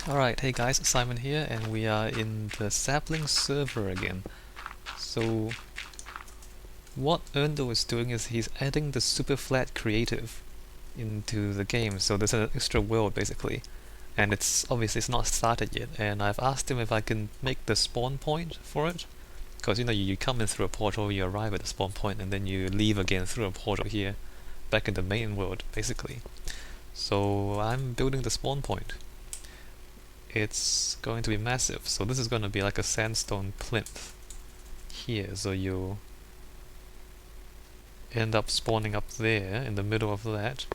Alright, hey guys, Simon here, and we are in the Sapling server again. So, what Erndo is doing is he's adding the super flat creative into the game, so there's an extra world basically. And it's obviously it's not started yet, and I've asked him if I can make the spawn point for it. Because you come in through a portal, you arrive at the spawn point, and then you leave again through a portal here, back in the main world basically. So I'm building the spawn point. It's going to be massive, so this is going to be like a sandstone plinth here, so you end up spawning up there in the middle of that,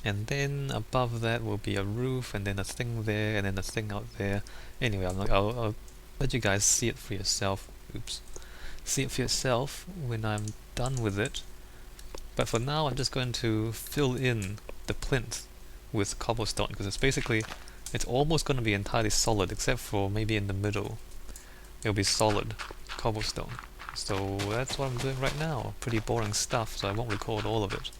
and then above that will be a roof, and then a thing there, and then a thing out there. Anyway, I'll let you guys see it for yourself. Oops. See it for yourself when I'm done with it. But for now, I'm just going to fill in the plinth with cobblestone, because it's almost going to be entirely solid, except for maybe in the middle. It'll be solid cobblestone. So that's what I'm doing right now. Pretty boring stuff, so I won't record all of it.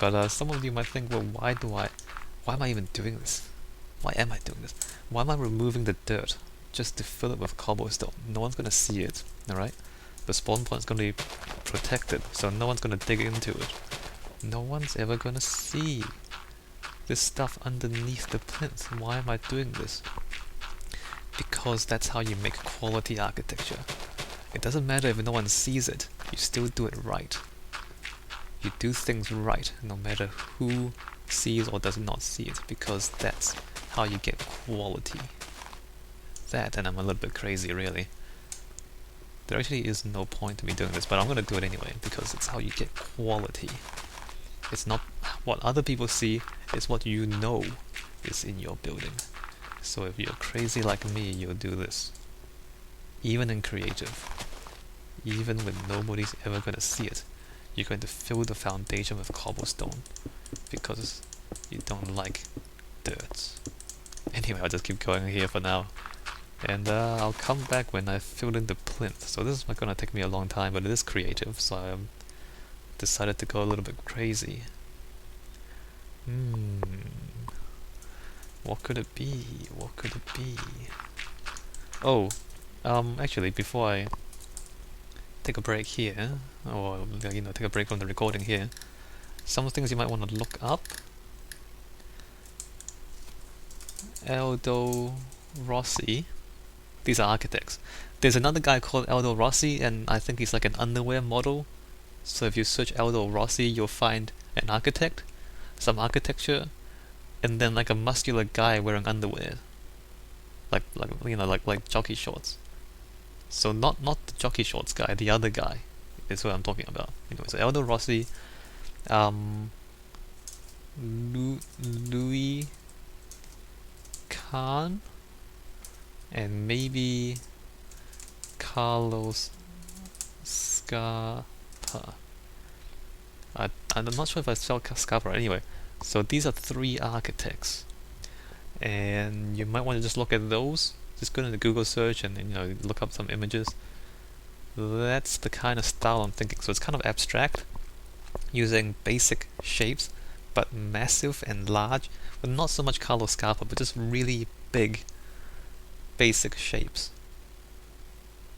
But some of you might think, well, why am I even doing this? Why am I doing this? Why am I removing the dirt just to fill it with cobblestone? No one's going to see it, alright? The spawn point's going to be protected, so no one's going to dig into it. No one's ever going to see this stuff underneath the plinth. Why am I doing this? Because that's how you make quality architecture. It doesn't matter if no one sees it, you still do it right. You do things right, no matter who sees or does not see it, because that's how you get quality. That, and I'm a little bit crazy really. There actually is no point to me doing this, but I'm gonna do it anyway, because it's how you get quality. It's not what other people see, it's what you know is in your building. So if you're crazy like me, you'll do this. Even in creative. Even when nobody's ever gonna see it. You're going to fill the foundation with cobblestone. Because you don't like dirt. Anyway, I'll just keep going here for now. And I'll come back when I've filled in the plinth. So this is not gonna take me a long time, but it is creative, so I decided to go a little bit crazy. What could it be? What could it be? Oh, actually, before I take a break here, or take a break from the recording here, some things you might want to look up. Aldo Rossi. These are architects. There's another guy called Aldo Rossi, and I think he's like an underwear model. So if you search Aldo Rossi, you'll find an architect, some architecture, and then like a muscular guy wearing underwear, like jockey shorts. So not the jockey shorts guy, the other guy is what I'm talking about. Anyway, so Aldo Rossi, Louis Kahn, and maybe Carlos Scarpa. I'm not sure if I spelled Scarpa anyway. So these are 3 architects, and you might want to just look at those. Just go into Google search and look up some images. That's the kind of style I'm thinking. So it's kind of abstract, using basic shapes, but massive and large. But not so much Carlos Scarpa, but just really big, basic shapes.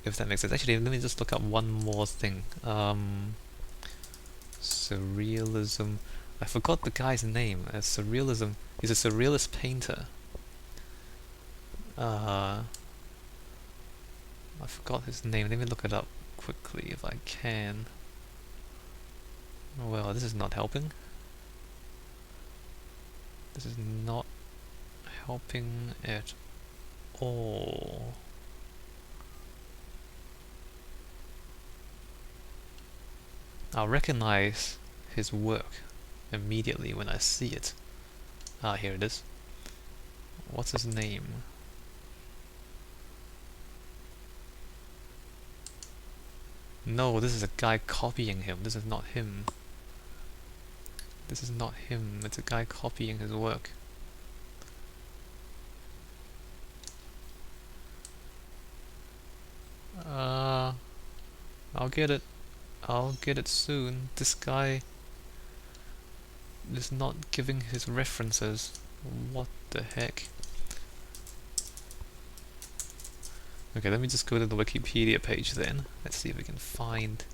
If that makes sense. Actually, let me just look up one more thing. Surrealism. I forgot the guy's name. Surrealism. He's a surrealist painter. I forgot his name. Let me look it up quickly if I can. Well, this is not helping. This is not helping at all. I'll recognize his work immediately when I see it. Ah, here it is. What's his name? No, this is a guy copying him. This is not him. This is not him. It's a guy copying his work. I'll get it. I'll get it soon. This guy is not giving his references. What the heck? Okay, let me just go to the Wikipedia page then. Let's see if we can find...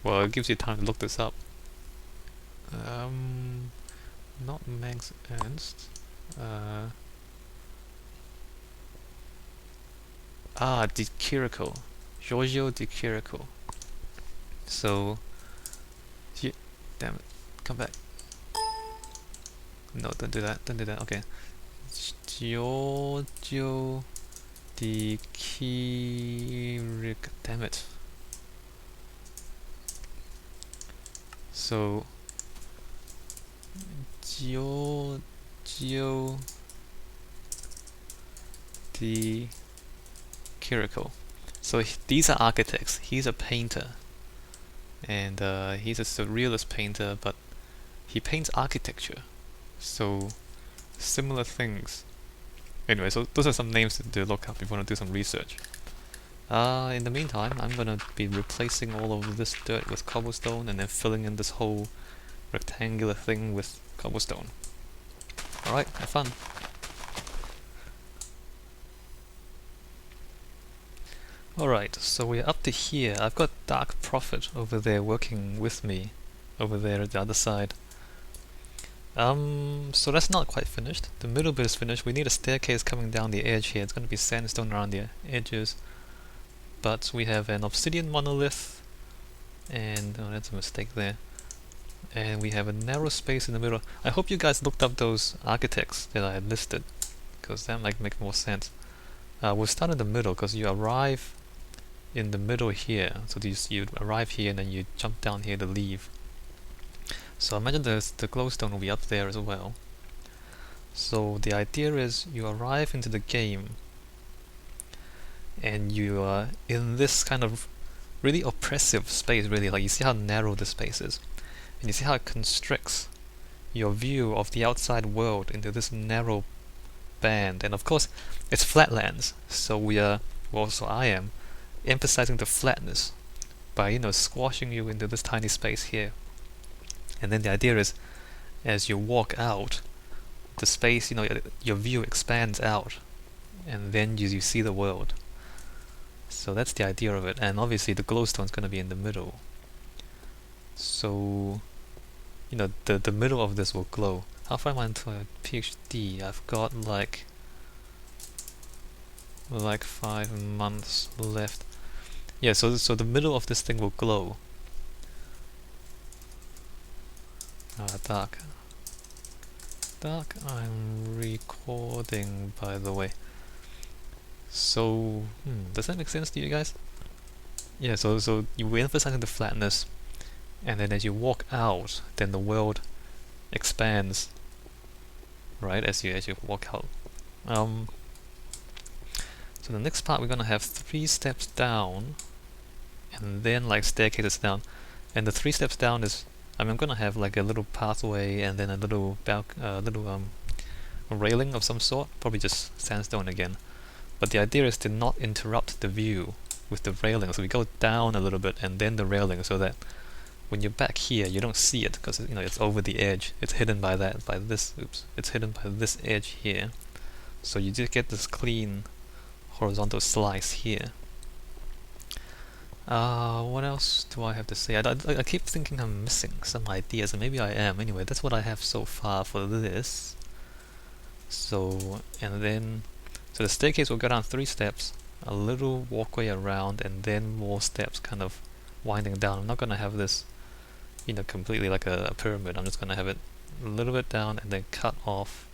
Well, it gives you time to look this up. Not Max Ernst. Di Chirico. Giorgio Di Chirico. So... damn it. Come back. No, don't do that. Don't do that. Okay. Giorgio Di Chirico. Damn it. So... Giorgio Di Chirico. So these are architects. He's a painter, and he's a surrealist painter, but he paints architecture. So similar things. Anyway, so those are some names to look up if you want to do some research. In the meantime, I'm gonna be replacing all of this dirt with cobblestone and then filling in this whole rectangular thing with cobblestone. Alright, have fun. Alright, so we're up to here. I've got Dark Prophet over there working with me, over there at the other side. So that's not quite finished. The middle bit is finished. We need a staircase coming down the edge here. It's going to be sandstone around the edges. But we have an obsidian monolith, and oh, that's a mistake there. And we have a narrow space in the middle. I hope you guys looked up those architects that I had listed, because that might make more sense. We'll start in the middle, because you arrive in the middle here. So you arrive here and then you jump down here to leave. So I imagine the glowstone will be up there as well. So the idea is you arrive into the game and you are in this kind of really oppressive space, really. Like, you see how narrow the space is, and you see how it constricts your view of the outside world into this narrow band. And of course it's flatlands, so so I am emphasizing the flatness by, squashing you into this tiny space here. And then the idea is, as you walk out, the space, your view expands out, and then you see the world. So that's the idea of it. And obviously the glowstone's going to be in the middle. So, the middle of this will glow. How far am I into a PhD? I've got like 5 months left. Yeah, so the middle of this thing will glow. Dark. I'm recording, by the way. So, does that make sense to you guys? Yeah, so you emphasizing the flatness, and then as you walk out, then the world expands, right? As you walk out. So the next part, we're gonna have 3 steps down, and then like staircases down, and the 3 steps down is, I'm gonna have like a little pathway and then a little railing of some sort, probably just sandstone again. But the idea is to not interrupt the view with the railing, so we go down a little bit and then the railing, so that when you're back here you don't see it, because it's over the edge. It's hidden by this. It's hidden by this edge here. So you just get this clean horizontal slice here. What else do I have to say? I keep thinking I'm missing some ideas, and maybe I am. Anyway, that's what I have so far for this. So the staircase will go down 3 steps, a little walkway around, and then more steps kind of winding down. I'm not going to have this, completely like a pyramid. I'm just going to have it a little bit down and then cut off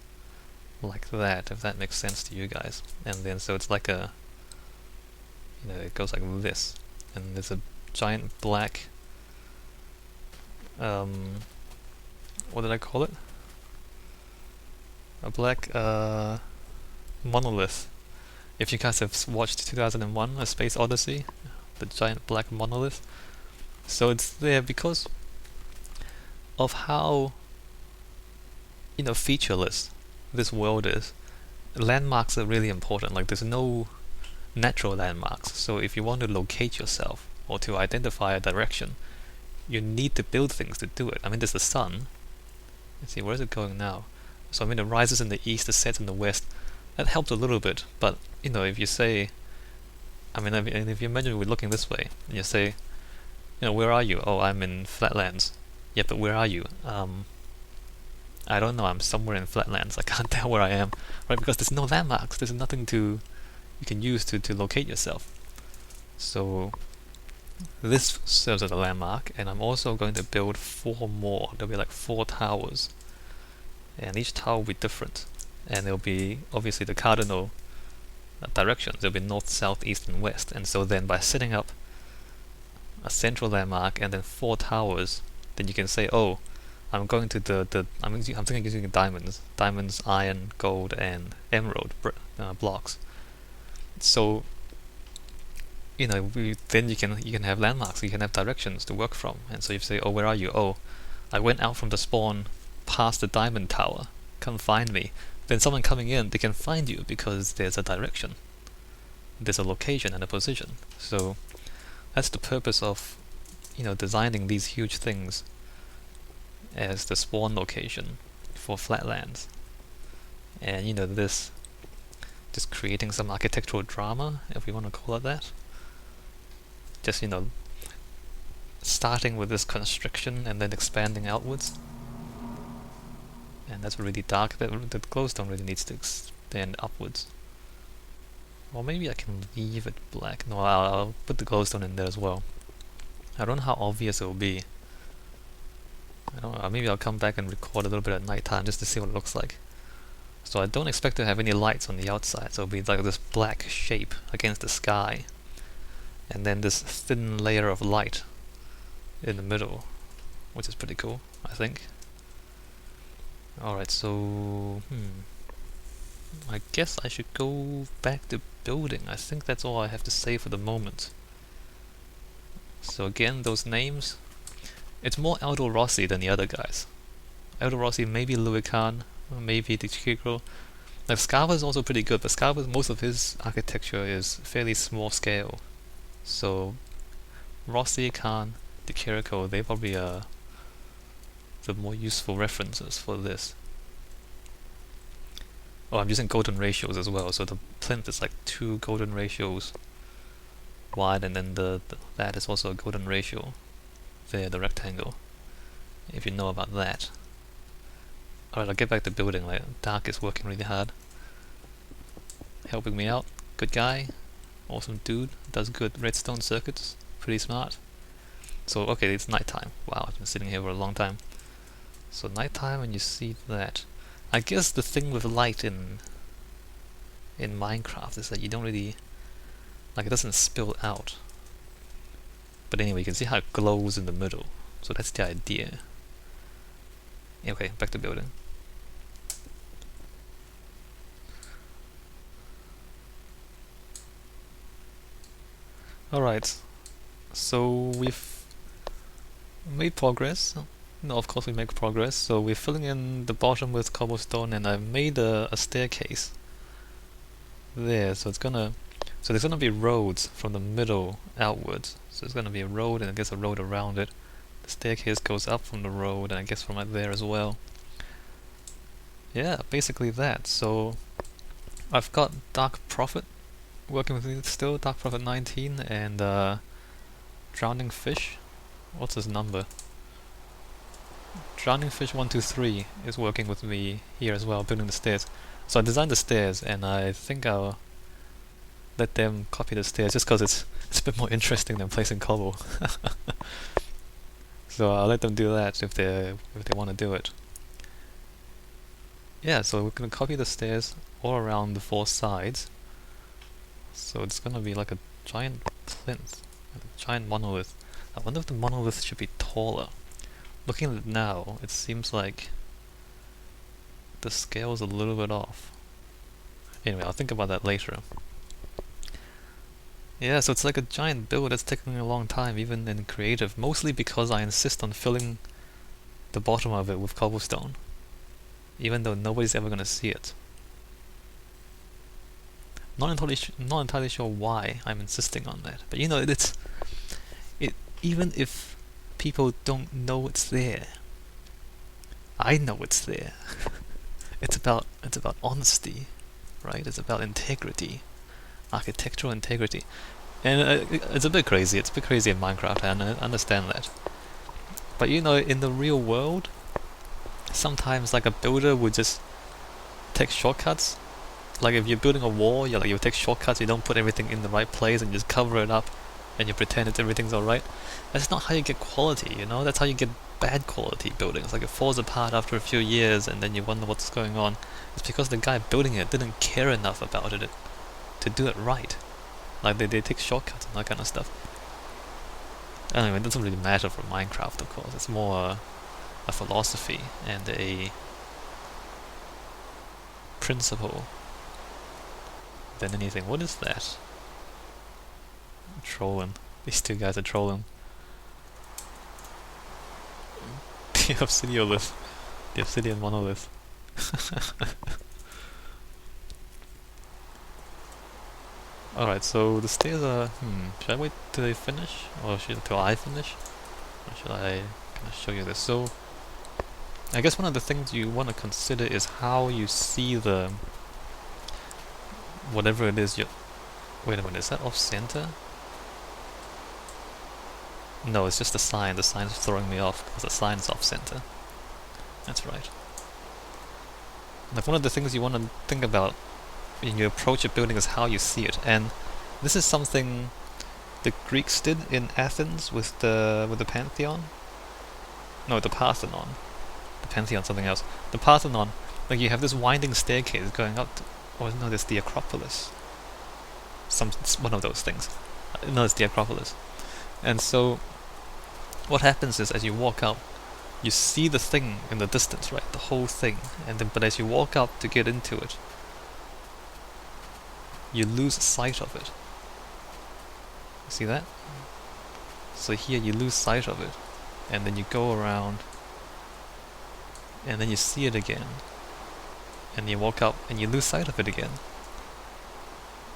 like that, if that makes sense to you guys. And then so it's like a, it goes like this. And there's a giant black, what did I call it? A black monolith. If you guys have watched 2001: A Space Odyssey, the giant black monolith. So it's there because of how, featureless this world is. Landmarks are really important. Like, there's no natural landmarks. So if you want to locate yourself or to identify a direction, you need to build things to do it. I mean, there's the sun. Let's see, where is it going now? So it rises in the east, it sets in the west. that helps a little bit. But you know, if you say, I mean, if you imagine we're looking this way, and you say, you know, where are you? Oh, I'm in flatlands. Yeah, but where are you? I don't know. I'm somewhere in flatlands. I can't tell where I am, right? Because there's no landmarks. There's nothing you can use to locate yourself. So this serves as a landmark, and I'm also going to build 4 more. There'll be like 4 towers, and each tower will be different, and there'll be obviously the cardinal directions. There'll be north, south, east, and west. And so then by setting up a central landmark and then 4 towers, then you can say, oh, I'm going to I'm thinking using diamonds, iron, gold, and emerald blocks. So you know, then you can have landmarks, you can have directions to work from. And so you say, oh, where are you? Oh, I went out from the spawn past the diamond tower. Come find me. Then someone coming in, they can find you because there's a direction. There's a location and a position. So that's the purpose of, you know, designing these huge things as the spawn location for flatlands. And you know, this just creating some architectural drama, if we want to call it that. Just, you know, starting with this constriction and then expanding outwards. And that's really dark. The glowstone really needs to extend upwards. Or maybe I can leave it black. No, I'll put the glowstone in there as well. I don't know how obvious it will be. I don't know, maybe I'll come back and record a little bit at night time just to see what it looks like. So I don't expect to have any lights on the outside, so it'll be like this black shape against the sky. And then this thin layer of light in the middle, which is pretty cool, I think. Alright, so I guess I should go back to building. I think that's all I have to say for the moment. So again, those names, it's more Aldo Rossi than the other guys. Aldo Rossi, maybe Louis Kahn, maybe Di Chirico. Like Scava's also pretty good, but Scava's, most of his architecture is fairly small scale. So Rossi, Kahn, Di Chirico, they probably are the more useful references for this. Oh, I'm using golden ratios as well, so the plinth is like 2 golden ratios wide, and then that is also a golden ratio. There, the rectangle, if you know about that. Alright, I'll get back to building. Like, Dark is working really hard, helping me out. Good guy, awesome dude, does good redstone circuits, pretty smart. So okay, it's nighttime. Wow, I've been sitting here for a long time. So nighttime, and you see that. I guess the thing with light in Minecraft is that you don't really, like, it doesn't spill out. But anyway, you can see how it glows in the middle. So that's the idea. Okay, back to building. Alright, so we've made progress. No, of course we make progress. So we're filling in the bottom with cobblestone, and I've made a staircase there. So there's gonna be roads from the middle outwards. So there's gonna be a road, and I guess a road around it. The staircase goes up from the road, and I guess from right there as well. Yeah, basically that. So I've got Dark Prophet working with me still, Dark Prophet 19, and Drowning Fish. What's his number? Drowning Fish 123 is working with me here as well, building the stairs. So I designed the stairs, and I think I'll let them copy the stairs just because it's a bit more interesting than placing cobble. So I'll let them do that if they want to do it. Yeah, so we're gonna copy the stairs all around the 4 sides. So it's gonna be like a giant plinth, a giant monolith. I wonder if the monolith should be taller. Looking at it now, it seems like the scale's a little bit off. Anyway, I'll think about that later. Yeah, so it's like a giant build that's taking a long time, even in creative, mostly because I insist on filling the bottom of it with cobblestone, even though nobody's ever gonna see it. Not entirely sure why I'm insisting on that, but you know, even if people don't know it's there, I know it's there. It's about honesty, right? It's about integrity, architectural integrity. And it's a bit crazy. It's a bit crazy in Minecraft, and I understand that. But you know, in the real world, sometimes like a builder would just take shortcuts. Like if you're building a wall, you take shortcuts. You don't put everything in the right place and just cover it up, and you pretend that everything's alright. That's not how you get quality. You know, that's how you get bad quality buildings. Like it falls apart after a few years, and then you wonder what's going on. It's because the guy building it didn't care enough about it to do it right. Like they take shortcuts and that kind of stuff. Anyway, it doesn't really matter for Minecraft, of course. It's more a philosophy and a principle than anything. What is that? Trolling. These two guys are trolling. The obsidiolith. The obsidian monolith. Alright, so the stairs are... should I wait till they finish? Or till I finish? Or should I kind of show you this? So, I guess one of the things you want to consider is how you see the... whatever it is you... Wait a minute, is that off-center? No, it's just the sign. The sign's throwing me off because the sign's off-center. That's right. Like one of the things you want to think about when you approach a building is how you see it, and this is something the Greeks did in Athens with the Pantheon. No, the Parthenon. The Pantheon, something else. The Parthenon, like you have this winding staircase going up to, or no, there's the Acropolis. It's one of those things. No, it's the Acropolis. And so, what happens is as you walk up, you see the thing in the distance, right? The whole thing, and then but as you walk up to get into it, you lose sight of it. See that? So here you lose sight of it, and then you go around, and then you see it again, and you walk up, and you lose sight of it again,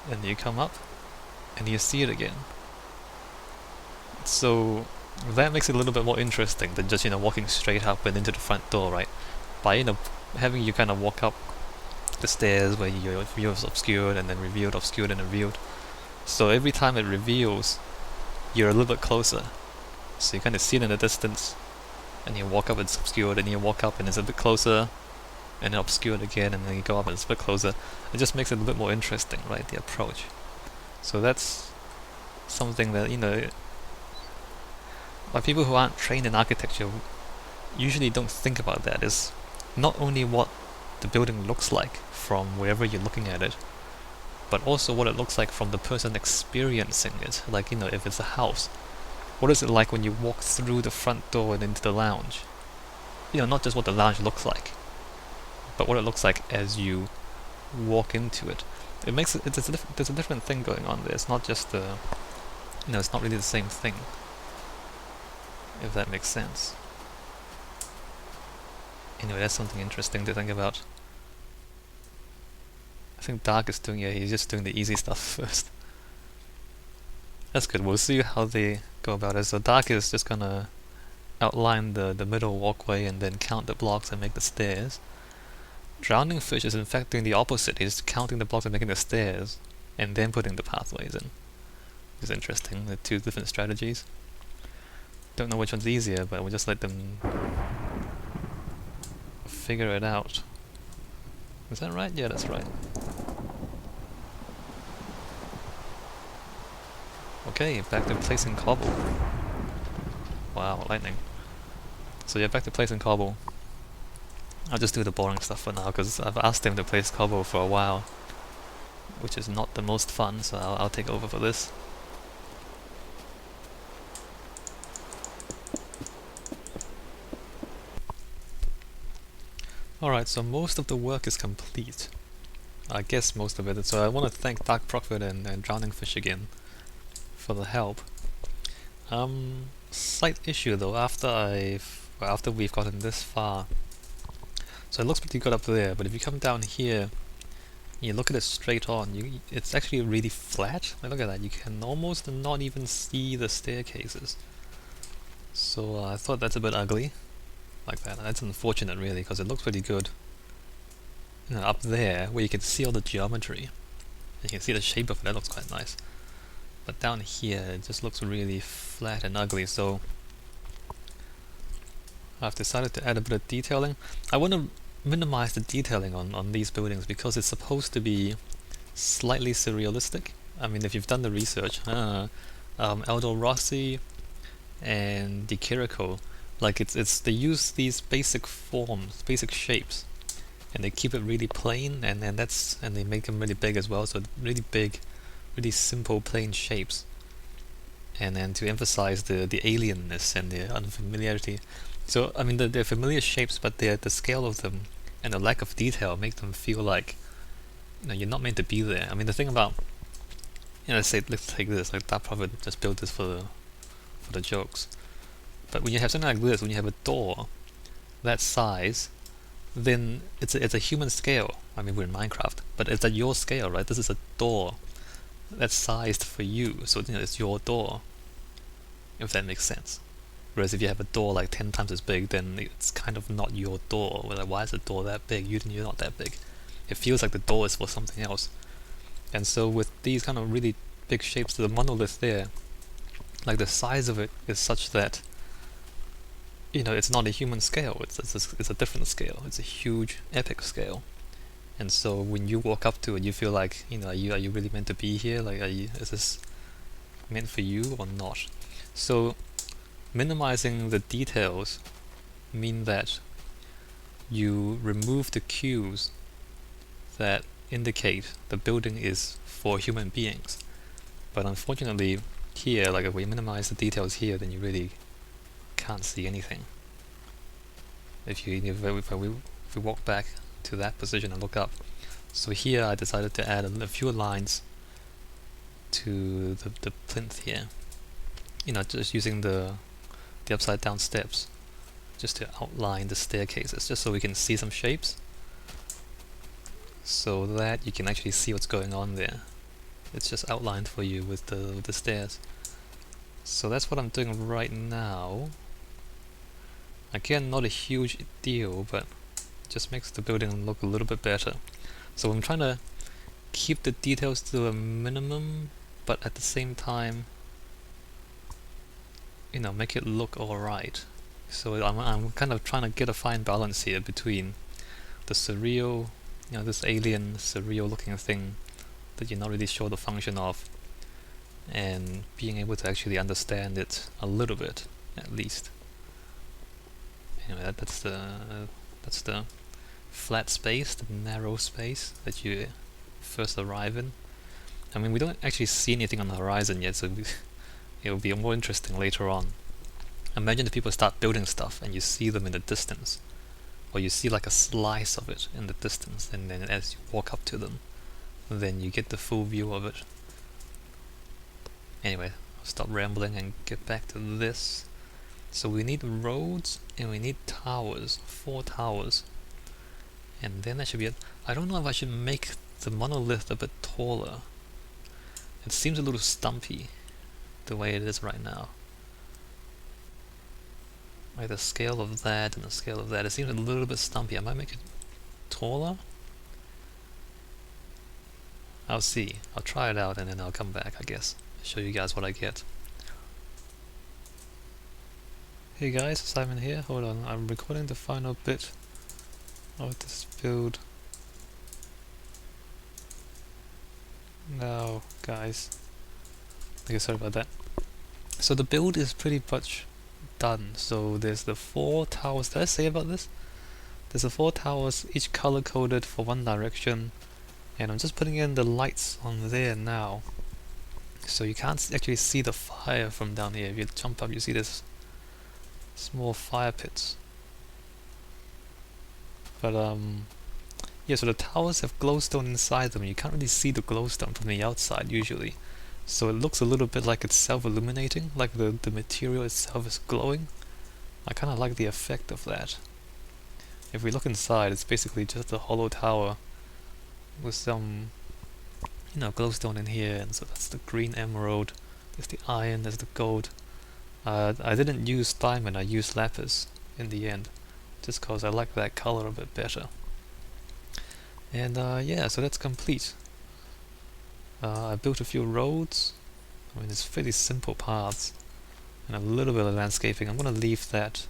and you come up, and you see it again. So that makes it a little bit more interesting than just, you know, walking straight up and into the front door, right? By, you know, having you kind of walk up the stairs where your view is obscured and then revealed, obscured and revealed. So every time it reveals, you're a little bit closer. So you kind of see it in the distance, and you walk up, it's obscured, and you walk up and it's a bit closer, and then obscured again, and then you go up and it's a bit closer. It just makes it a bit more interesting, right, the approach. So that's something that, you know, like people who aren't trained in architecture usually don't think about that, is not only what the building looks like from wherever you're looking at it, but also what it looks like from the person experiencing it. Like, you know, if it's a house, what is it like when you walk through the front door and into the lounge? You know, not just what the lounge looks like, but what it looks like as you walk into it. It makes it, there's a different thing going on there. It's not just the, you know, it's not really the same thing, if that makes sense. Anyway, that's something interesting to think about. I think Dark is doing, yeah, he's just doing the easy stuff first. That's good, we'll see how they go about it. So Dark is just gonna outline the middle walkway and then count the blocks and make the stairs. Drowning Fish is in fact doing the opposite. He's counting the blocks and making the stairs, and then putting the pathways in. It's interesting, the two different strategies. Don't know which one's easier, but we'll just let them figure it out. Is that right? Yeah, that's right. Okay, back to placing cobble. Wow, lightning. So yeah, back to placing cobble. I'll just do the boring stuff for now, because I've asked him to place cobble for a while, which is not the most fun, so I'll take over for this. Alright, so most of the work is complete. I guess most of it. So I want to thank Dark Prophet and Drowning Fish again for the help. Slight issue though, after we've gotten this far. So it looks pretty good up there, but if you come down here, you look at it straight on, it's actually really flat. Like, look at that, you can almost not even see the staircases. So I thought that's a bit ugly. Like that. That's unfortunate really, because it looks pretty good. up there where you can see all the geometry. You can see the shape of it, that looks quite nice. But down here it just looks really flat and ugly, so I've decided to add a bit of detailing. I want to minimize the detailing on these buildings because it's supposed to be slightly surrealistic. I mean, if you've done the research, Aldo Rossi and Di Chirico, like it's they use these basic forms, basic shapes, and they keep it really plain, and they make them really big as well. So really big, really simple, plain shapes, and then to emphasize the alienness and the unfamiliarity. So I mean, they're familiar shapes, but the scale of them and the lack of detail make them feel like you're not meant to be there. I mean, the thing about let's take this, like that prophet just built this for the jokes. But when you have something like this, when you have a door that size, then it's a human scale. I mean, we're in Minecraft, but it's at your scale, right? This is a door that's sized for you, so it's your door, if that makes sense. Whereas if you have a door like 10 times as big, then it's kind of not your door. Like, why is the door that big? You're not that big. It feels like the door is for something else. And so with these kind of really big shapes, the monolith there, like the size of it is such that it's not a human scale. It's a different scale. It's a huge, epic scale. And so when you walk up to it, you feel like are you really meant to be here? Like, is this meant for you or not? So minimizing the details mean that you remove the cues that indicate the building is for human beings. But unfortunately here, like if we minimize the details here, then you really can't see anything. If we walk back to that position and look up. So here I decided to add a few lines to the plinth here. Just using the upside down steps just to outline the staircases, just so we can see some shapes, so that you can actually see what's going on there. It's just outlined for you with the stairs. So that's what I'm doing right now. Again, not a huge deal, but it just makes the building look a little bit better. So I'm trying to keep the details to a minimum, but at the same time make it look alright. So I'm kind of trying to get a fine balance here between the surreal, this alien surreal looking thing that you're not really sure the function of, and being able to actually understand it a little bit, at least. Anyway, that's the flat space, the narrow space that you first arrive in. I mean, we don't actually see anything on the horizon yet, so it will be more interesting later on. Imagine if people start building stuff and you see them in the distance, or you see like a slice of it in the distance, and then as you walk up to them, then you get the full view of it. Anyway, I'll stop rambling and get back to this. So we need roads and we need towers, 4 towers, and then that should be it. I don't know if I should make the monolith a bit taller. It seems a little stumpy the way it is right now. Like the scale of that and the scale of that, it seems a little bit stumpy. I might make it taller. I'll see. I'll try it out and then I'll come back, I guess. Show you guys what I get. Hey guys, Simon here. Hold on, I'm recording the final bit of this build. Now, guys. Okay, sorry about that. So the build is pretty much done. So there's the 4 towers. Did I say about this? There's the 4 towers, each color coded for one direction, and I'm just putting in the lights on there now. So you can't actually see the fire from down here. If you jump up, you see this small fire pits. But yeah, so the towers have glowstone inside them. You can't really see the glowstone from the outside usually. So it looks a little bit like it's self-illuminating, like the material itself is glowing. I kind of like the effect of that. If we look inside, it's basically just a hollow tower with some, glowstone in here, and so that's the green emerald, there's the iron, there's the gold. I didn't use diamond, I used lapis in the end, just cause I like that color a bit better. And yeah, so that's complete. I built a few roads. I mean, it's fairly simple paths and a little bit of landscaping. I'm gonna leave that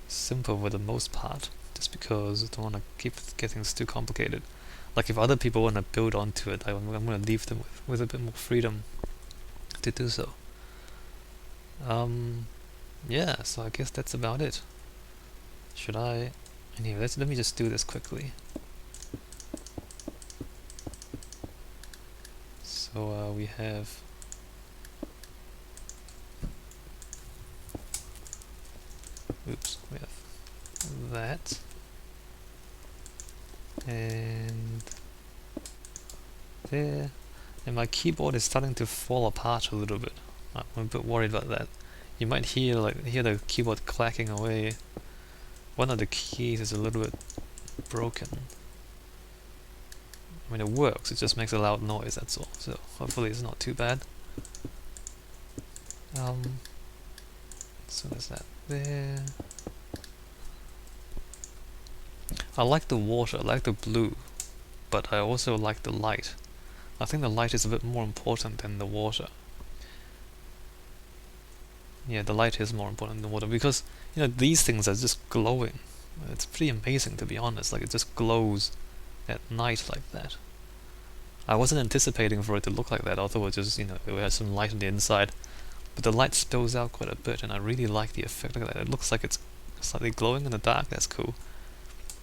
simple for the most part, just because I don't want to keep getting things too complicated. Like if other people want to build onto it, I'm gonna leave them with a bit more freedom to do so. Yeah, so I guess that's about it. Should I? Anyway, let me just do this quickly. So we have we have that, and there, and my keyboard is starting to fall apart a little bit. I'm a bit worried about that. You might hear the keyboard clacking away. One of the keys is a little bit broken. I mean, it works, it just makes a loud noise, that's all. So hopefully it's not too bad. So there's that there. I like the water, I like the blue, but I also like the light. I think the light is a bit more important than the water. Yeah, the light is more important than the water because, you know, these things are just glowing. It's pretty amazing, to be honest. Like, it just glows at night like that. I wasn't anticipating for it to look like that. I thought it was just, you know, it had some light on the inside, but the light spills out quite a bit, and I really like the effect of that. It looks like it's slightly glowing in the dark. That's cool.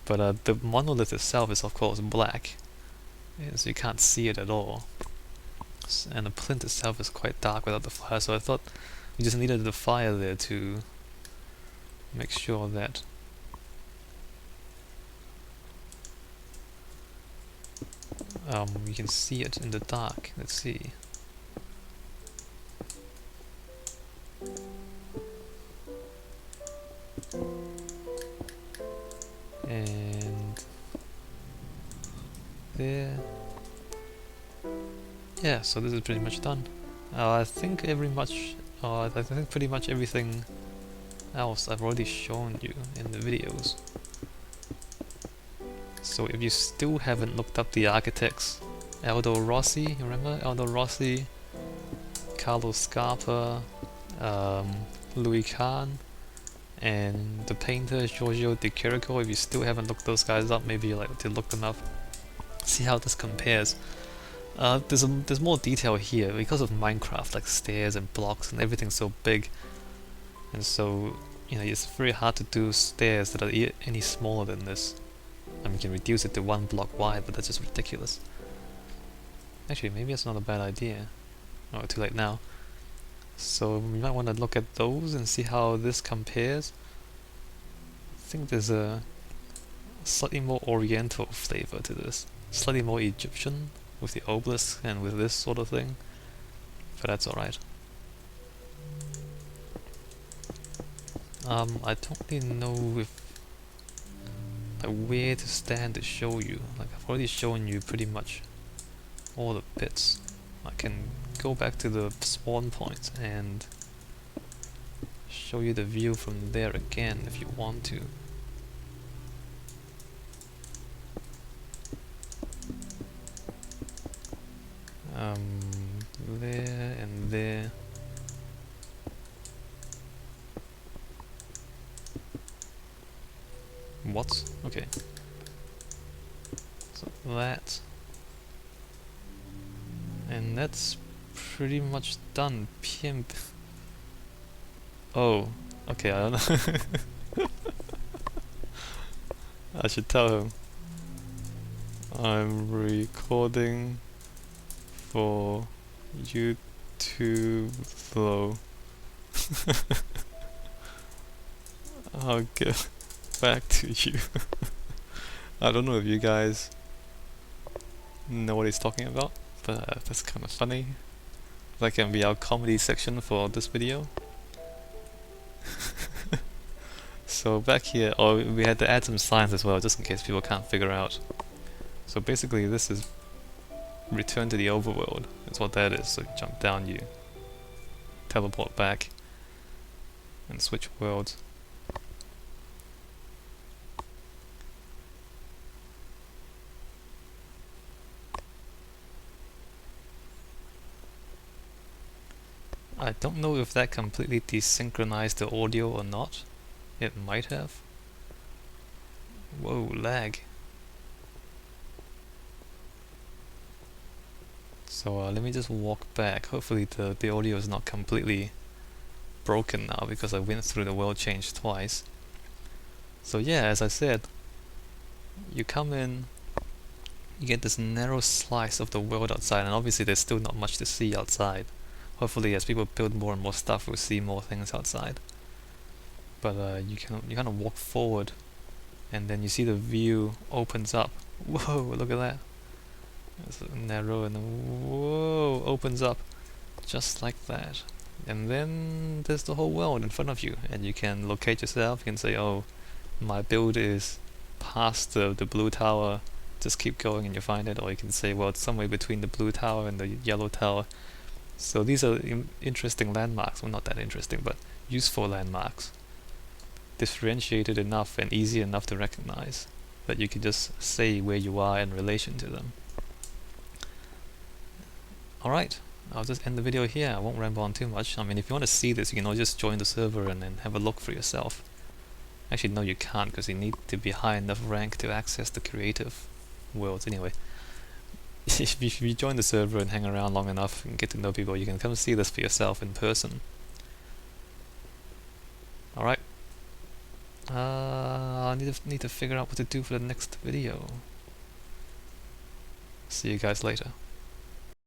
But the monolith itself is, of course, black, so you can't see it at all. And the plinth itself is quite dark without the fire, so I thought we just needed the fire there to make sure that you can see it in the dark. Let's see. And there. Yeah, so this is pretty much done. I think I think pretty much everything else I've already shown you in the videos. So if you still haven't looked up the architects, Aldo Rossi, you remember Aldo Rossi, Carlo Scarpa, Louis Kahn, and the painter Giorgio De Chirico. If you still haven't looked those guys up, maybe you like to look them up, see how this compares. There's more detail here because of Minecraft, like stairs and blocks and everything's so big, and so, you know, it's very hard to do stairs that are any smaller than this. I mean, you can reduce it to 1 block wide, but that's just ridiculous. Actually, maybe it's not a bad idea. Oh, too late now. So you might want to look at those and see how this compares. I think there's a slightly more oriental flavor to this, slightly more Egyptian with the obelisk and with this sort of thing, but that's alright. I don't really know if where to stand to show you. Like, I've already shown you pretty much all the bits. I can go back to the spawn point and show you the view from there again if you want to. There and there. What? Okay. So that. And that's pretty much done. Pimp. Oh, okay, I don't know. I should tell him. I'm recording for YouTube though. I'll get back to you. I don't know if you guys know what he's talking about, but that's kind of funny. That can be our comedy section for this video. So back here, we had to add some signs as well, just in case people can't figure out. So basically this is return to the overworld, that's what that is. So you jump down, you teleport back, and switch worlds. I don't know if that completely desynchronized the audio or not. It might have. Whoa, lag. So let me just walk back. Hopefully the audio is not completely broken now because I went through the world change twice. So yeah, as I said, you come in, you get this narrow slice of the world outside, and obviously there's still not much to see outside. Hopefully as people build more and more stuff, we'll see more things outside. But you kind of walk forward, and then you see the view opens up. Whoa, look at that. It's narrow and then whoa, opens up just like that. And then there's the whole world in front of you, and you can locate yourself. You can say, oh, my build is past the blue tower, just keep going and you find it. Or you can say, well, it's somewhere between the blue tower and the yellow tower. So these are interesting landmarks. Well, not that interesting, but useful landmarks. Differentiated enough and easy enough to recognize that you can just say where you are in relation to them. Alright, I'll just end the video here. I won't ramble on too much. I mean, if you want to see this, you can always just join the server and then have a look for yourself. Actually, no, you can't, because you need to be high enough rank to access the creative worlds. Anyway, if you join the server and hang around long enough and get to know people, you can come see this for yourself in person. Alright. I need to figure out what to do for the next video. See you guys later.